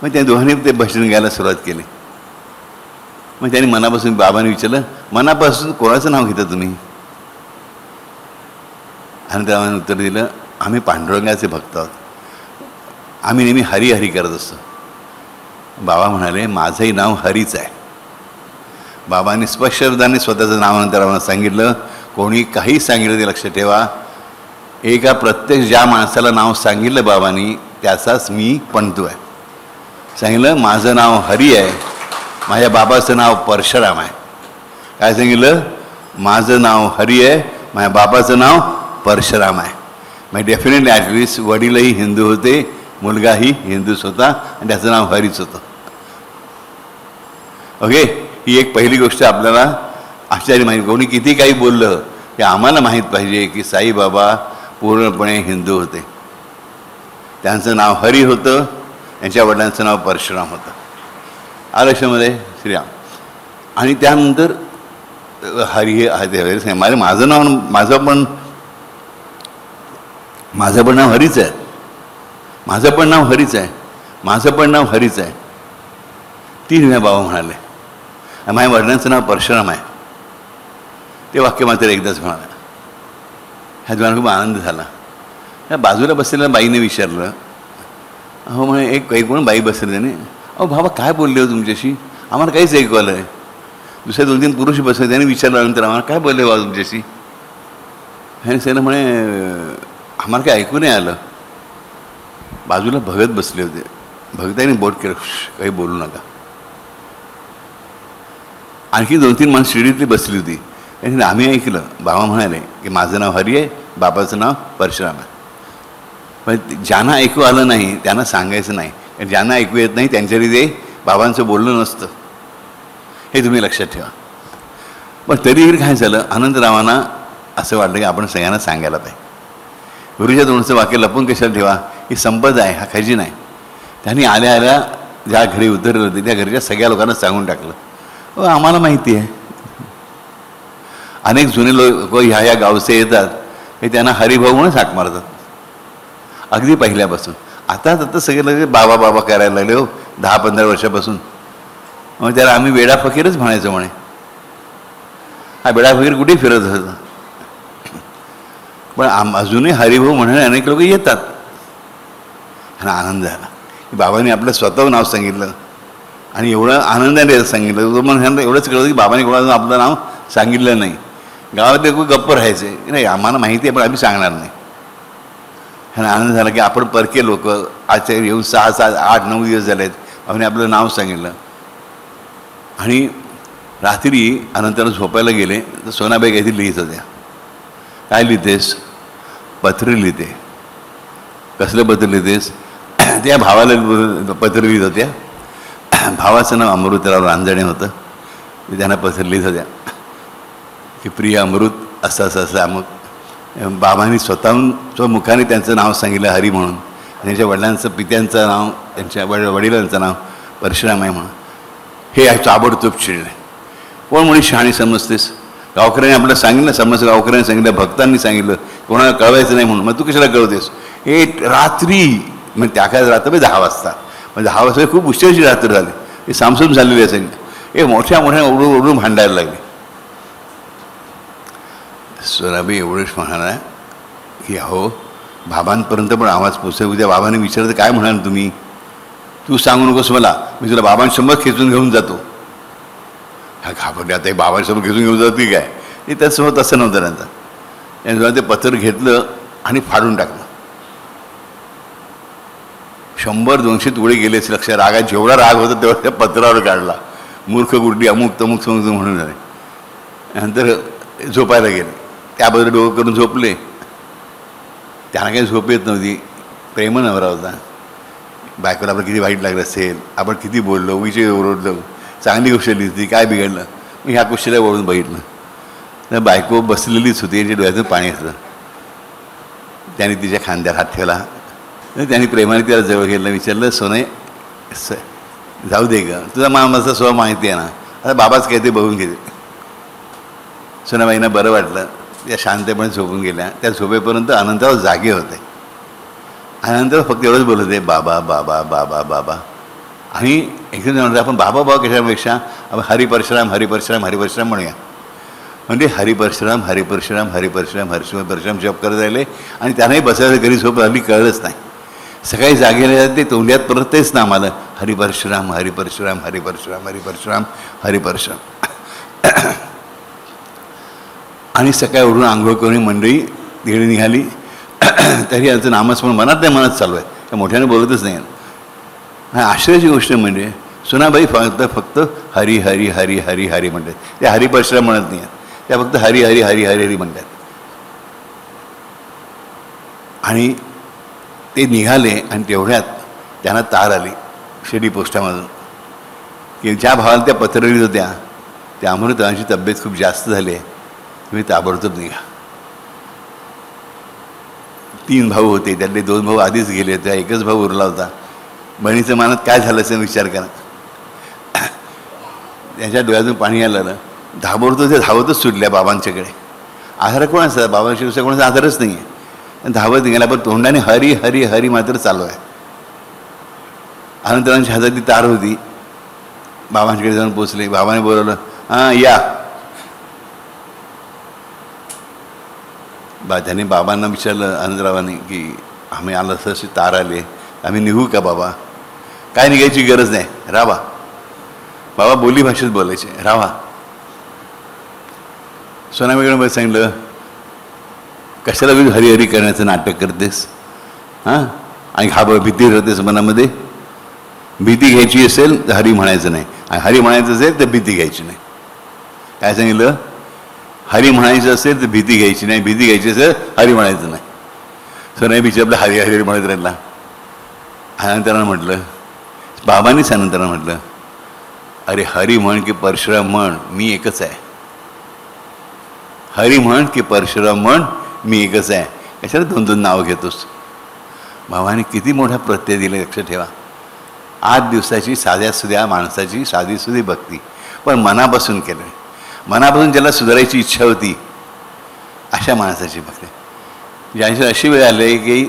मग त्या दोघांनी ते भजन गायला सुरुवात केली. मग त्यांनी मनापासून बाबांनी विचारलं मनापासून कोणाचं नाव घेता तुम्ही. आनंदरामाने उत्तर दिलं आम्ही पांडुरंगाचे भक्त आहोत, आम्ही नेहमी हरी हरी करत असतो. बाबा म्हणाले माझंही नाव हरीच आहे. बाबांनी स्पष्ट शब्दाने स्वतःचं नाव अनंतरावांना सांगितलं. कोणी काही सांगितलं ते लक्षात ठेवा, एका प्रत्येक ज्या माणसाला नाव सांगितलं बाबांनी त्याचाच मी पणतू आहे. सांगितलं माझं नाव हरी आहे, माझ्या बाबाचं नाव परशुराम आहे. काय सांगितलं माझं नाव हरी आहे, माझ्या बाबाचं नाव परशुराम आहे. मग डेफिनेटली ॲटलिस्ट वडीलही हिंदू होते, मुलगाही हिंदूच होता आणि त्याचं नाव हरीच होतं. ओके, ही एक पहिली गोष्ट आपल्याला आश्चर्य माहिती. कोणी किती काही बोललं की आम्हाला माहीत पाहिजे की साईबाबा पूर्णपणे हिंदू होते. त्यांचं नाव हरी होतं, त्यांच्या वडिलांचं नाव परशुराम होतं. आलक्ष्यामध्ये श्रीराम. आणि त्यानंतर हरी हे माझं पण नाव हरीच आहे, माझं पण नाव हरीच आहे. 3 वेळा बाबा म्हणाले माझ्या वडिलांचं नाव परशुराम आहे. ते वाक्य मात्र एकदाच म्हणाला. ह्या दोघांना खूप आनंद झाला. त्या बाजूला बसलेल्या बाईने विचारलं, हो म्हणे एक कोण बाई बसले त्याने, अहो बाबा काय बोलले हो तुमच्याशी, आम्हाला काहीच ऐकू आलं आहे. दुसऱ्या 2-3 पुरुष बसले त्याने विचारलं नंतर आम्हाला काय बोलले बाबा तुमच्याशी. ह्याने सांगितलं म्हणे आम्हाला काय ऐकू नाही आलं. बाजूला भगत बसले होते, भगताने बोट केलं काही बोलू नका. आणखी 2-3 माणसं शिडीतली बसली होती, त्यांनी आम्ही ऐकलं. बाबा म्हणाले की माझं नाव हरी आहे, बाबाचं नाव परशुराम आहे. पण ज्यांना ऐकू आलं नाही त्यांना सांगायचं नाही, कारण ज्यांना ऐकू येत नाही त्यांच्याकडे ते बाबांचं बोलणं नसतं. हे तुम्ही लक्षात ठेवा. पण तरीही काय झालं, अनंतरावांना असं वाटलं की आपण सगळ्यांना सांगायला पाहिजे. गुरुच्या तोंडचं वाक्य लपून कशाला ठेवा, ही संपदा आहे, हा खजिना आहे. त्यांनी आल्या आल्या ज्या घरी उतरले होते त्या घरच्या सगळ्या लोकांना सांगून टाकलं, आम्हाला माहिती आहे. अनेक जुने लोक ह्या गावचे येतात हे त्यांना हरिभाऊ म्हणून हाक मारतात अगदी पहिल्यापासून. आता सगळे लोक बाबा बाबा करायला लागले हो 10-15 वर्षापासून. मग त्याला आम्ही वेडा फकीरच म्हणायचो म्हणे. हा वेडा फकीर कुठे फिरत होता. पण अजूनही हरिभाऊ म्हणणारे अनेक लोक येतात. आणि आनंद झाला की बाबांनी आपलं स्वतःहून नाव सांगितलं आणि एवढं आनंदाने सांगितलं. तो म्हणून एवढंच कळलं की बाबांनी कोणाचं आपलं नाव सांगितलं नाही. गावात गप्प राहायचे नाही, आम्हाला माहिती आहे पण आम्ही सांगणार नाही. आणि आनंद झाला की आपण परके लोक आजच्या येऊन 6-7-8-9 दिवस झाले आहेत, बाबांनी आपलं नाव सांगितलं. आणि रात्री अनंतर झोपायला गेले तर सोनाबाई काहीतरी लिहित होत्या. काय लिहितेस? पत्र लिहिते. कसलं पत्र लिहितेस? त्या भावाला पत्र लिहित होत्या. भावाचं नाव अमृतराव रांजणे होतं. त्यांना पत्र लिहित होत्या की प्रिय अमृत असं असं असं. मग बाबांनी स्वतःहून मुखाने त्यांचं नाव सांगितलं हरी म्हणून. त्यांच्या वडिलांचं पित्यांचं नाव, त्यांच्या वडिलांचं नाव परशुराम आहे म्हणून. हे ताबडतोब चिडले. कोण म्हणे शहाणी समजतेस? गावकऱ्यांनी आपल्याला सांगितलं, समज गावकऱ्यांनी सांगितलं, भक्तांनी सांगितलं, कोणाला कळवायचं नाही म्हणून. मग तू कशाला कळवतेस? हे रात्री म्हणजे त्या काय रात्र 10 वाजता, म्हणजे 10 वाजता खूप उशिराची रात्र झाली. हे सामसूम झालेली असेल. हे मोठ्या ओरडून भांडायला लागले. सोनाबाई एवढंच म्हणाला की अहो बाबांपर्यंत पण आवाज पोचव. उद्या बाबांनी विचारलं काय म्हणाल तुम्ही? तू सांगू नकोस मला, मी तुला बाबांसमोर खेचून घेऊन जातो. हा घाबरले. आता बाबांसमोर खेचून घेऊन जातो की काय? ते त्यासमोर तसं नव्हतं त्यांचं. त्यांनी ते पत्र घेतलं आणि फाडून टाकलं. 100-200 तुकडे गेले लक्ष. रागात जेवढा राग होता तेवढा त्या पत्रावर काढला. मूर्ख गुड्डी अमुक तमुक समज म्हणून झाले. नंतर झोपायला गेले. त्याबद्दल डोकं करून झोपले. त्यांना काही झोप येत नव्हती. प्रेम नवरा होता. बायकोला आपण किती वाईट लागलं असेल, आपण किती बोललो, विषय ओरडलो, चांगली गोष्ट लिहिली, काय बिघडलं. मी ह्या गोष्टीला वळून बघितलं तर बायको बसलेलीच होती. यांच्या डोळ्यातून पाणी असलं. त्याने तिच्या खांद्यावर हात ठेवला. त्यांनी प्रेमाने तिला जवळ गेलं. विचारलं सोने जाऊ दे ग, तुझा मामाचा स्वभाव माहिती आहे ना, आता बाबाच काय ते बघून घेते. सोनाबाईंना बरं वाटलं. त्या शांतपणे झोपून गेल्या. त्या झोपेपर्यंत अनंतराव जागे होते. अनंतराव फक्त एवढंच बोलत होते बाबा बाबा बाबा बाबा. आणि एकदम म्हणतो आपण बाबा बाबा कशापेक्षा आपण हरिपरशुराम हरिपरशुराम हरिपरशुराम म्हणूया. म्हणजे हरिपरशुराम हरिपरशुराम हरिपरशुराम हरिपरशुराम जप करत राहिले. आणि त्यांनाही बसायला घरी झोप आली कळलंच नाही. सकाळी जागेला ते तोंड्यात परत तेच नाम आलं, हरिपरशुराम हरिपरशुराम हरिपरशुराम हरिपरशुराम हरिपरशुराम. आणि सकाळी उठून आंघोळ करून मंडळी तिकडे निघाली. तरी यांचं नामस्मरण मनात नाही मनात चालू आहे. त्या मोठ्याने बोलतच नाही. हा आश्चर्याची गोष्ट म्हणजे सुनाबाई फक्त हरी हरी हरी हरी हरी म्हणतात. त्या हरिपरशुराम म्हणत नाही. त्या फक्त हरी हरी हरी हरी हरी म्हणतात. आणि ते निघाले आणि तेवढ्यात त्यांना तार आली शिर्डी पोस्टामधून की ज्या भावाला त्या पत्र लिहित होत्या त्या अमृतांची तब्येत खूप जास्त झाली आहे, तुम्ही ताबडतोब निघा. 3 भाऊ होते. त्यातले 2 भाऊ आधीच गेले होते. एकच भाऊ उरला होता. बहिणीचं मनात काय झालं असेल विचार करा. त्याच्या डोळ्यातून पाणी आलं. धावतो ते धावतच सुटल्या बाबांच्याकडे. आधार कोणाचा? बाबांशिवाय कोणाचा आधारच नाही आहे. धावत निघाला. पण तोंडाने हरी हरी हरी मात्र चालू आहे. अनंतरांच्या हातात ती तार होती. बाबांकडे जाऊन पोचले. बाबाने बोलवलं, हां या. त्याने बाबांना विचारलं अनंतरावांनी की आम्ही आलं असं अशी तार आली, आम्ही निघू का बाबा? काय निघायची गरज नाही, राहा. बाबा बोली भाषेत बोलायचे, राहा. सोनाबाईकडे सांगितलं, कशाला तुम्ही हरिहरी करण्याचं नाटक करतेस? हां, आणि भीती राहतेस मनामध्ये. भीती घ्यायची असेल तर हरी म्हणायचं नाही, आणि हरी म्हणायचं असेल तर भीती घ्यायची नाही. काय सांगितलं? हरी म्हणायचं असेल तर भीती घ्यायची नाही, भीती घ्यायची असेल हरी म्हणायचं नाही. सोनाई बिचारला हरी हरी म्हणत राहिला. अनंतरानं म्हटलं, बाबांनीच अनंतरानं म्हटलं, अरे हरी म्हण की परशुराम म्हण, मी एकच आहे. हरी म्हण की परशुराम म्हण, मी एकच आहे. कशाला 2-2 नावं घेतोस. भावाने किती मोठा प्रत्यय दिले, लक्ष ठेवा. 8 दिवसाची साध्या माणसाची साधीसुधी भक्ती, पण मनापासून केलं. मनापासून ज्याला सुधारायची इच्छा होती अशा माणसाची भक्ती. ज्यांची अशी वेळ आली की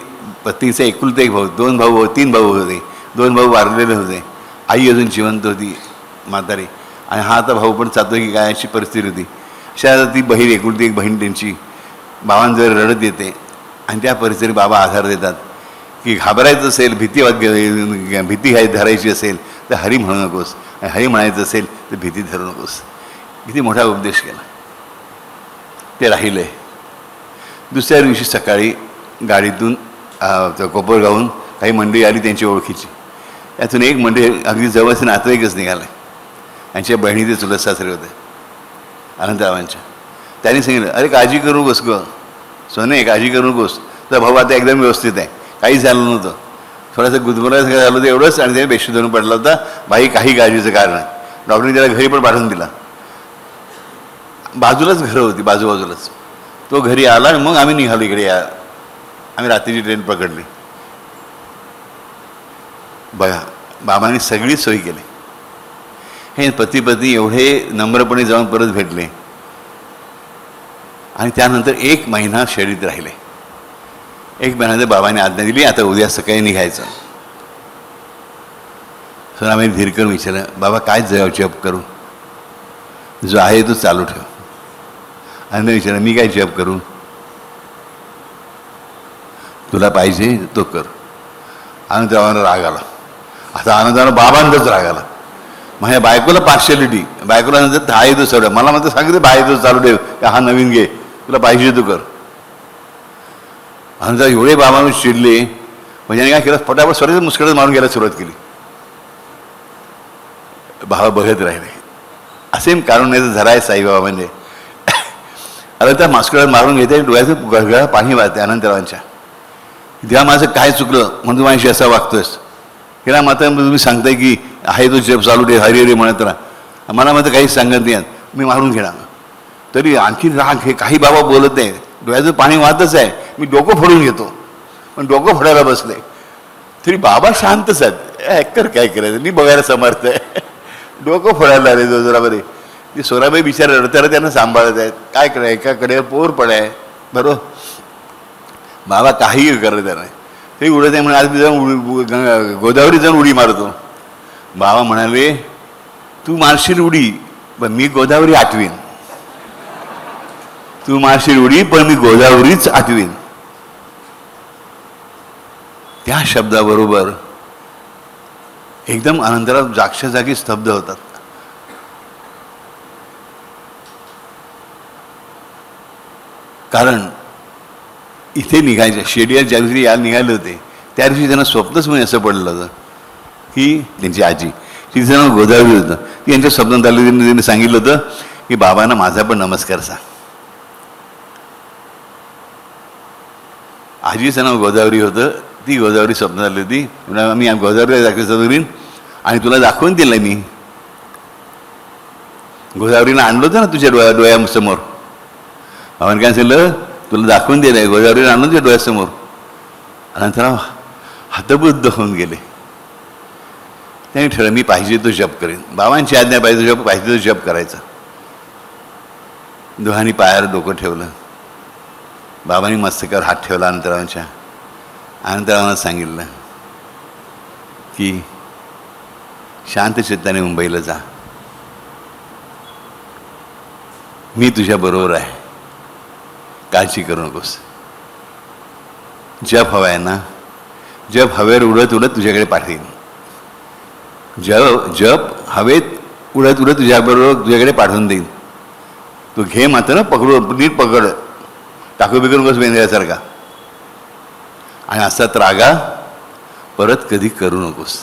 पत्नीचा एकुलता एक भाऊ, 2 भाऊ 3 भाऊ होते, 2 भाऊ वारलेले होते, आई अजून जिवंत होती म्हातारी, आणि हा आता भाऊ पण चालतो की काय अशी परिस्थिती होती. अशा ती बहीण, एकुलती एक बहीण त्यांची बाबांजवळ रडत येते, आणि त्या परिस्थितीत बाबा आधार देतात की घाबरायचं असेल, भीती धरायची असेल तर हरी म्हणू नकोस, आणि हरी म्हणायचं असेल तर भीती धरू नकोस. किती मोठा उपदेश केला. ते राहिले. दुसऱ्या दिवशी सकाळी गाडीतून कोपरगावहून काही मंडळी आली त्यांची ओळखीची. त्यातून एक मंडळी अगदी जवळचे नातेवाईकच निघाले. त्यांच्या बहिणीचे चुलत सासरे होते अनंतरावांच्या. त्यांनी सांगितलं, अरे काळजी करू नकोस गं सोने, काळजी करू नकोस, तर भाऊ आता एकदम व्यवस्थित आहे, काहीच झालं नव्हतं. थोडंसं गुदमरायचं झालं होतं एवढंच, आणि त्याने बेशुद्ध होऊन पडला होता. बाई काही काळजीचं कारण नाही. डॉक्टरने त्याला घरी पण पाठवून दिला. बाजूलाच घरं होती, बाजूबाजूलाच. तो घरी आला आणि मग आम्ही निघालो इकडे. आम्ही रात्रीची ट्रेन पकडली. बघा, बाबांनी सगळी सोय केली. हे पती पत्नी एवढे नम्रपणे जाऊन परत भेटले, आणि त्यानंतर 1 महिना शेळीत राहिले. 1 महिन्यात बाबांनी आज्ञा दिली, आता उद्या सकाळी निघायचं. आम्ही धीर विचारलं, बाबा काय जप करू? जो आहे तो चालू ठेव. आणि विचारलं, मी काय जप करू? तुला पाहिजे तो कर. आनंदरावांना राग आला. आता आनंदरावांना बाबांचाच राग आला. माझ्या बायकोला पार्शलिटी, बायकोला नंतर हा येतो सगळं, मला म्हणतं सांगितलं बाहेर तो चालू ठेव, हा नवीन घे, तुला पाहिजे तो कर. आनंदराव एवढे बाबांवर चिडले, म्हणजे काय केलं, फटाफट स्वतःच मुस्कडत मारून घ्यायला सुरुवात केली. भावा बघत राहिले. असे कारण नाही तर झरा आहे साईबाबा म्हणजे. आता त्या मास्कडात मारून घेते, डोळ्याचं गळगळा पाणी वाहते अनंतरावांच्या. तेव्हा माझं काय चुकलं म्हणून माझ्याशी असा वागतोयस? केला मात्र तुम्ही सांगताय की आहे तो जप चालू दे, हरी हरी म्हणत राहा. मला मात्र काहीच सांगत नाही, मी मारून घेणार. तरी आणखी राग, हे काही बाबा बोलत नाही, डोळ्याचं पाणी वाहतच आहे. मी डोकं फोडून घेतो, पण डोकं फोडायला बसले तरी बाबा शांतच आहेत. ॲक्कर काय करायचं, मी बघायला समर्थ आहे. डोकं फोडायला आले जोराबरी. ती सोराबाई बिचार रडताना त्यांना सांभाळत आहेत. काय कराय, एकाकडे पोर पडाय, बरोबर. बाबा काहीही करत नाही. ते उडत आहे म्हणून आज मी जाऊन गोदावरी जाऊन उडी मारतो. बाबा म्हणाले, तू मारशील उडी पण मी गोदावरी आठवीन. तू मारशील उडी पण मी गोदावरीच आठवीन. त्या शब्दाबरोबर एकदम अनंतराव जागच्या जागी स्तब्ध होतात. कारण इथे निघायचं, शेडिया ज्या दिवशी यायला निघाले होते त्या दिवशी त्यांना स्वप्नच म्हणजे असं पडलं होतं की त्यांची आजी, तिचं नाव गोदावरी होतं. ती यांच्या स्वप्नात आलं, त्यांनी सांगितलं होतं की बाबांना माझा पण नमस्कार सांग. आजीचं नाव गोदावरी होतं. ती गोदावरी स्वप्नात आली होती. मी गोदावरीला दाखवायचं करीन आणि तुला दाखवून दिलं. मी गोदावरीला आणलं होतं ना तुझ्या डोळ्यासमोर. बाबांनी काय सांगितलं, तुला दाखवून दिलं आहे, गोदावरीला आणून तुझ्या डोळ्यासमोर. अनंतराव हतबुद्ध होऊन गेले. त्यांनी ठरवलं, मी पाहिजे तो जप करेन. बाबांची आज्ञा, पाहिजे तो जप करायचा. दोघांनी पायावर डोकं ठेवलं. बाबांनी मस्तकावर हात ठेवला अनंतरावांच्या. अनंतरावांना सांगितलं की शांत चित्ताने मुंबईला जा, मी तुझ्या बरोबर आहे, काळजी करू नकोस. जप हवा आहे ना, जप हवेवर उडत उडत तुझ्याकडे पाठवेन. जप हवेत उडत उडत तुझ्याकडे पाठवून देईन. तू घे मात्र ना, पकडू, नीट पकड, टाकू बिकू नकोस बेंद्र्यासारखा. आणि असा त्रागा परत कधी करू नकोस.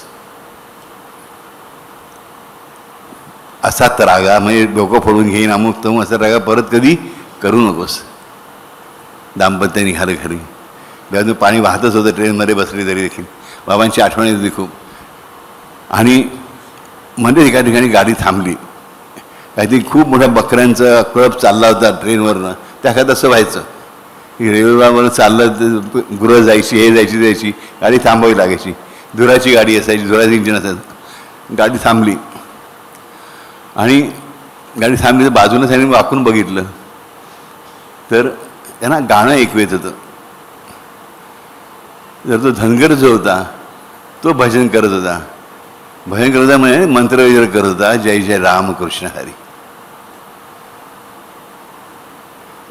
असा त्रागा म्हणजे डोकं फोडून घेईन अमुक तमुक, असा त्रागा परत कधी करू नकोस. दाम्पत्य निघालं घरी. बाजू पाणी वाहतच होतं, ट्रेनमध्ये बसली तरी देखील बाबांची आठवण येत होती खूप. आणि म्हणजे एका ठिकाणी गाडी थांबली. काहीतरी खूप मोठ्या बकऱ्यांचा कळप चालला होता ट्रेनवरनं. त्याच्यात असं व्हायचं की रेल्वेवर चाललं तर गुरं जायची, हे जायची, गाडी थांबवावी लागायची. धुराची गाडी असायची, धुराचं इंजिन असायचं. गाडी थांबली आणि गाडी थांबली तर बाजूला त्यांनी वाकून बघितलं तर त्यांना गाणं ऐकू येत होतं. जर तो धनगर जो होता तो भजन करत होता. भजन करत होता म्हणजे मंत्र वगैरे करत होता, जय जय रामकृष्ण हरी.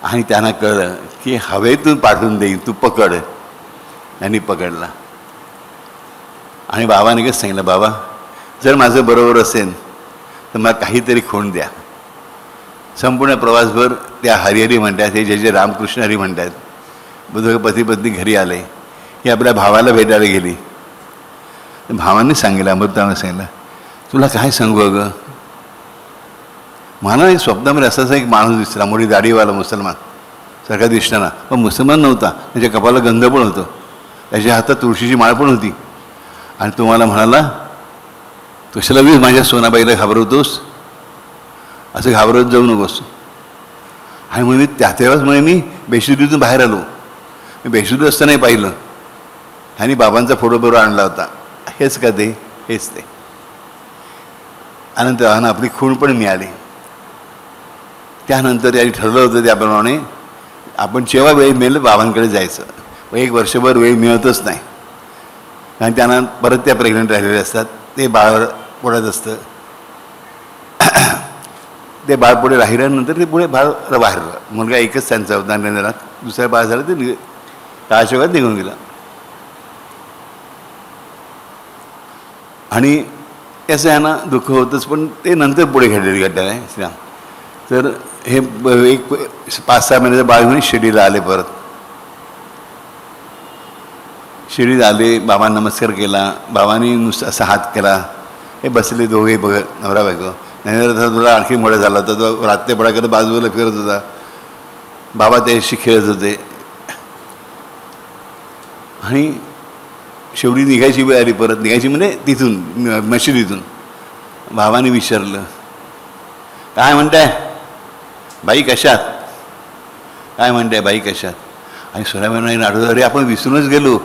आणि त्यांना कळलं की हवेतून पाठवून देईन, तू पकड. यांनी पकडला आणि बाबाने काय सांगितलं, बाबा जर माझं बरोबर असेल तर मला काहीतरी खूण द्या. संपूर्ण प्रवासभर त्या हरिहरी म्हणतात, हे जे जे रामकृष्ण हरी म्हणतात. बुद्ध पती पत्नी घरी आले की आपल्या भावाला भेटायला गेली. भावाने सांगितलं, अमृताने सांगितलं, तुला काय सांगू अगं, मला एक स्वप्नामध्ये असाच एक माणूस दिसला, मोठी दाढीवाला मुसलमान सारखा दिसताना, पण मुसलमान नव्हता. त्याच्या कपाला गंध पण होतं, त्याच्या हातात तुळशीची माळ पण होती. आणि तो मला म्हणाला, कशाला बी माझ्या सोनाबाईला घाबरवतोस, असं घाबरत जाऊ नकोस. आणि मग मी तेव्हाच म्हणे मी बेशुद्धीतून बाहेर आलो. मी बेशुद्ध असतानाही पाहिलं आणि बाबांचा फोटो बरोबर आणला होता. हेच का ते, हेच ते. अनंतर आपली खूण पण मिळाली. त्यानंतर त्यांनी ठरलं होतं त्याप्रमाणे आपण जेव्हा वेळ मिळेल बाबांकडे जायचं. एक वर्षभर वेळ मिळतच नाही, कारण त्यांना परत त्या प्रेग्नंट राहिलेले असतात. ते बाळ पोटात असतं. ते बाळ पुढे राहिल्यानंतर ते पुढे बाळ वाहिलं. मुलगा एकच त्यांचा होता नरेंद्रनाथ. दुसऱ्या बाळ झालं ते काळाशोकात निघून गेला. आणि असं यांना दुःख होतंच, पण ते नंतर पुढे घडलेली घटना आहे श्रीराम. तर हे एक 5-6 महिन्याचं बाळ घेऊन शिर्डीला आले. परत शिर्डीत आले, बाबा नमस्कार केला. बाबांनी नुसतं असा हात केला. हे बसले दोघे बघत, नवरा बायको. नरेंद्र तुला आणखी मोठा झाला होता, तो रात्री पडाकडे बाजूला फिरत होता. बाबा त्याशी खेळत होते. आणि शेवटी निघायची वेळ आली. परत निघायची म्हणजे तिथून मशिदीतून. बाबांनी विचारलं, काय म्हणताय बाई, कशात, काय म्हणताय बाई कशात. आणि सोनाबाईंना आठवलं, अरे आपण विसरूनच गेलो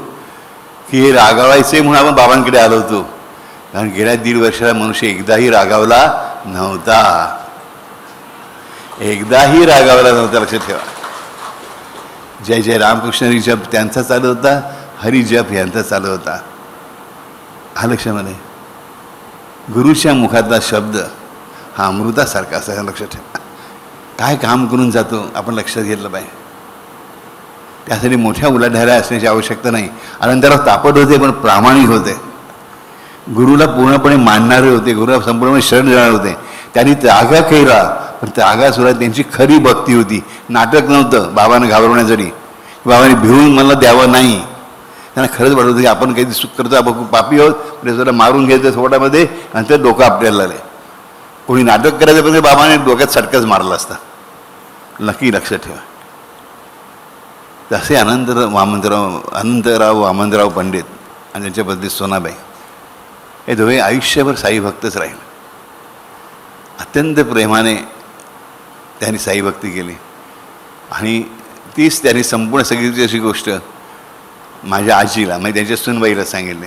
की हे रागावायचे म्हणून आपण बाबांकडे आलो होतो. कारण गेल्या 1.5 वर्षाला मनुष्य एकदाही रागावला नव्हता. एकदाही रागावला नव्हता, लक्षात ठेवा. जय जय रामकृष्ण हरी जप त्यांचा चालू होता, हरी जप यांचा चालू होता. हा लक्षामध्ये गुरुच्या मुखातला शब्द हा अमृतासारखा असा, लक्षात ठेवा. काय काम करून जातो आपण लक्षात घेतलं पाहिजे. त्यासाठी मोठ्या उलाढाल्या असण्याची आवश्यकता नाही. अनंतराव तापट होते पण प्रामाणिक होते. गुरुला पूर्णपणे मानणारे होते, गुरुला संपूर्णपणे शरण जाणार होते. त्यांनी त्यागा केला, पण त्यागासुद्धा त्यांची खरी भक्ती होती. नाटक नव्हतं बाबांना घाबरवण्यासाठी. बाबांनी भिवून मला द्यावं नाही. त्यांना खरंच वाटत होतं की आपण काही सुख करतो, आपण पापी आहोत, म्हणजे मारून घ्यायचं थोड्यामध्ये आणि ते डोकं आपल्याला आले. कोणी नाटक करायचं पण बाबाने डोक्यात सटकाच मारला असता. नक्की लक्षात ठेवा. तसे अनंतराव वामनराव पंडित आणि त्यांच्या पत्नी सोनाबाई हे दोघे आयुष्यभर साई भक्तच राहिले. अत्यंत प्रेमाने त्यांनी साई भक्ती केली. आणि तीच त्यांनी संपूर्ण सगळी अशी गोष्ट माझ्या आजीला म्हणजे त्यांच्या सुनबाईला सांगितले.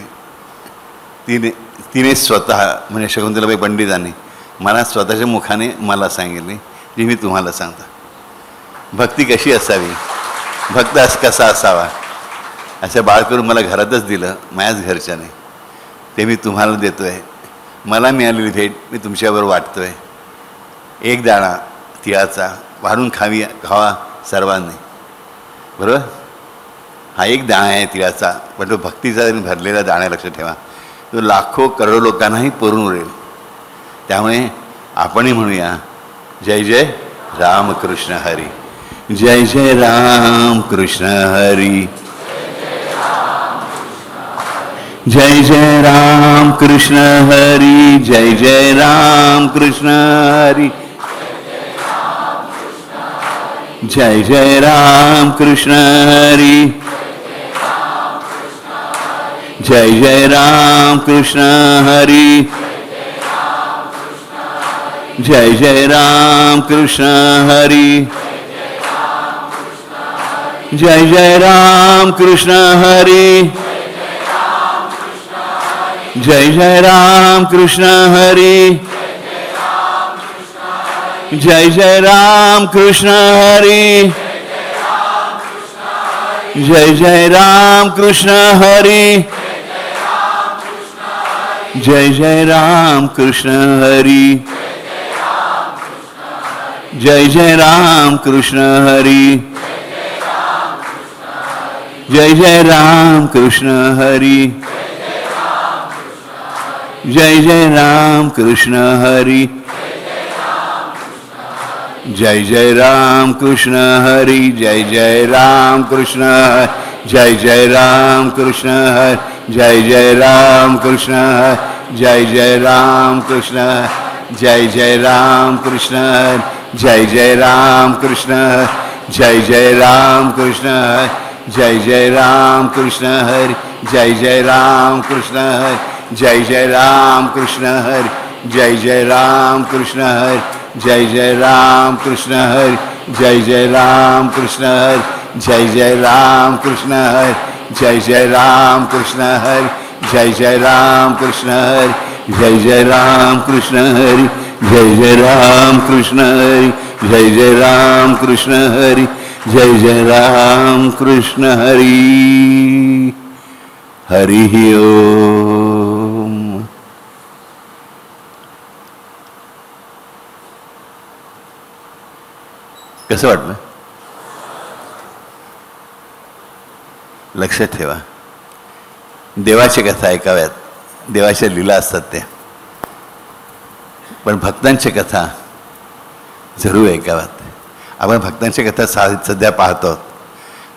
तिने स्वतः म्हणजे शकुंतलाबाई पंडितांनी मला स्वतःच्या मुखाने मला सांगितले, जी मी तुम्हाला सांगतो. भक्ती कशी असावी, भक्त कसा असावा, असं बाळ करून मला घरातच दिलं, माझ्याच घरच्याने. ते मी तुम्हाला देतो आहे. मला मिळालेली भेट मी तुमच्याबरोबर वाटतो आहे. एक दाणा तिळाचा वाढून खावा सर्वांनी, बरोबर. हा एक दाणा आहे तिळाचा, पण तो भक्तीचा भरलेला दाणा, लक्षात ठेवा. तो लाखो करोडो लोकांनाही पुरून उरेल. त्यामुळे आपणही म्हणूया, जय जय रामकृष्ण हरी, जय जय रामकृष्ण हरी, जय जय रामकृष्ण हरी, जय जय रामकृष्ण हरी, जय जय रामकृष्ण हरी, जय जय रामकृष्ण हरी, जय जय रामकृष्ण हरी, जय जय राम कृष्ण हरी, जय जय राम कृष्ण हरी, जय जय राम कृष्ण हरी, जय जय राम कृष्ण हरी, जय जय राम कृष्ण हरी, जय जय राम कृष्ण हरी, जय जय राम कृष्ण हरी, जय जय राम कृष्ण हरी, जय जय राम कृष्ण हरी, जय जय राम कृष्ण हरी, जय जय राम कृष्ण हरी, जय जय राम कृष्ण हरी, जय जय राम कृष्ण हरी, जय जय राम कृष्ण हरी, जय जय राम कृष्ण हरी, जय जय राम कृष्ण हरी, जय जय राम कृष्ण हरि, जय जय राम कृष्ण हरि, जय जय राम कृष्ण हरि, जय जय राम कृष्ण हरि, जय जय राम कृष्ण हरि, जय जय राम कृष्ण हरि, जय जय राम कृष्ण हरि, जय जय राम कृष्ण हरि, जय जय राम कृष्ण हरि, जय जय राम कृष्ण हरि, जय जय राम कृष्ण हरि, जय जय राम कृष्ण हरि, जय जय राम कृष्ण हरी. हरी ओम. कसं वाटलं? लक्षात ठेवा, देवाच्या कथा ऐकाव्यात, देवाच्या लीला असतात त्या, पण भक्तांच्या कथा जरूर ऐकाव्यात. आपण भक्तांच्या कथा सध्या पाहतो आहोत,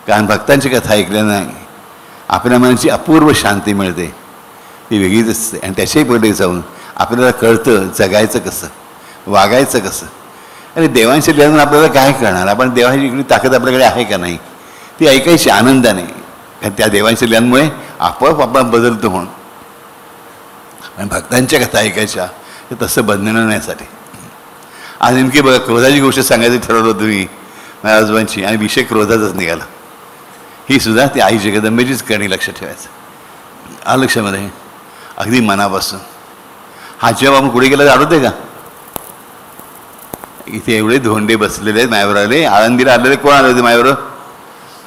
कारण भक्तांची कथा ऐकल्यानं आपल्या मनाची अपूर्व शांती मिळते, ती वेगळीच असते. आणि त्याच्याही पुढे जाऊन आपल्याला कळतं जगायचं कसं, वागायचं कसं. आणि देवांच्या लीलांना आपल्याला काय करणार, आपण देवाची इकडे ताकद आपल्याकडे आहे का नाही ती ऐकायची आनंदाने, कारण त्या देवांच्या लीलांमुळे आपोआप आपण बदलतो म्हणून. आणि भक्तांच्या कथा ऐकायच्या तर तसं बदलण्यासाठी. आज नेमकी बघा, क्रोधाची गोष्ट सांगायची ठरवलं होतं मी माझ्या आजोबांची, आणि विषय क्रोधाचाच निघाला. ही सुद्धा ती आई जगदंबेचीच करणी, लक्षात ठेवायचं. आ लक्षामध्ये अगदी मनापासून. हा जेव्हा आपण पुढे गेला आठवते का, इथे एवढे धोंडे बसलेले आहेत मायावर आले. आळंदीला आलेले कोण आले होते मायावर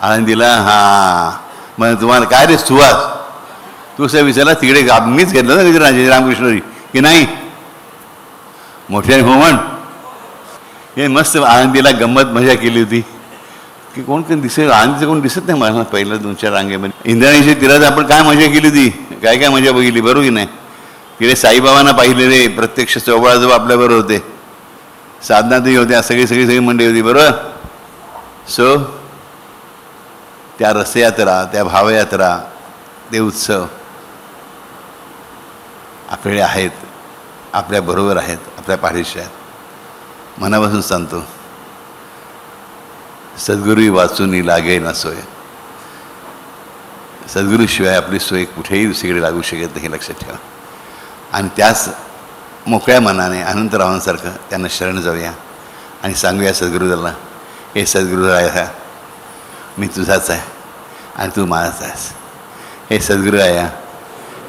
आळंदीला? हां, मग तुम्हाला काय रे सुहास, तू असं विचारला तिकडे मीच घेतलं ना तिथे राजे रामकृष्णरी की नाही? मोठ्याने हो म्हण. हे मस्त आळंदीला गंमत मजा केली होती की कोण कोण दिसेल, आळंदीचं कोण दिसत नाही मला पहिलं 2-4 रांगेमध्ये. इंद्रायणीच्या तीरात आपण काय मजा केली होती, काय काय मजा बघितली, बरोबर की नाही? तिकडे साईबाबांना पाहिलेले प्रत्यक्ष चौबाळाजवळ आपल्याबरोबर होते, साधनातही होत्या, सगळी मंडळी होती, बरोबर. सो त्या रथयात्रा, त्या भावयात्रा, ते उत्सव आपल्याकडे आहेत, आपल्याबरोबर आहेत, आपल्या पाठीशी आहेत. मनापासून सांगतो, सद्गुरू वाचून लागे ना सोय. सद्गुरूशिवाय आपली सोय कुठेही दुसरीकडे लागू शकत नाही, लक्षात ठेवा. आणि त्याच मोकळ्या मनाने अनंतरावांसारखं त्यांना शरण जाऊया आणि सांगूया सद्गुरूला, हे सद्गुरूराया मी तुझाच आहे आणि तू माझाच आहेस. हे सद्गुरूराया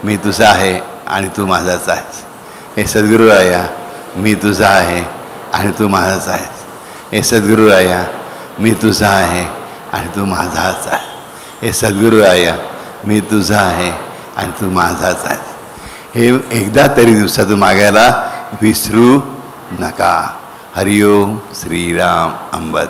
मी तुझा आहे आणि तू माझाच आहेस. हे सद्गुरूराया मी तुझा आहे आणि तू माझाच आहेस. हे सद्गुरूराया मी तुझा आहे आणि तू माझाच आहे. हे सद्गुरूराया मी तुझा आहे आणि तू माझाच आहेस. हे एकदा तरी दिवसातून मागायला विसरू नका. हरिओम श्रीराम अंबद.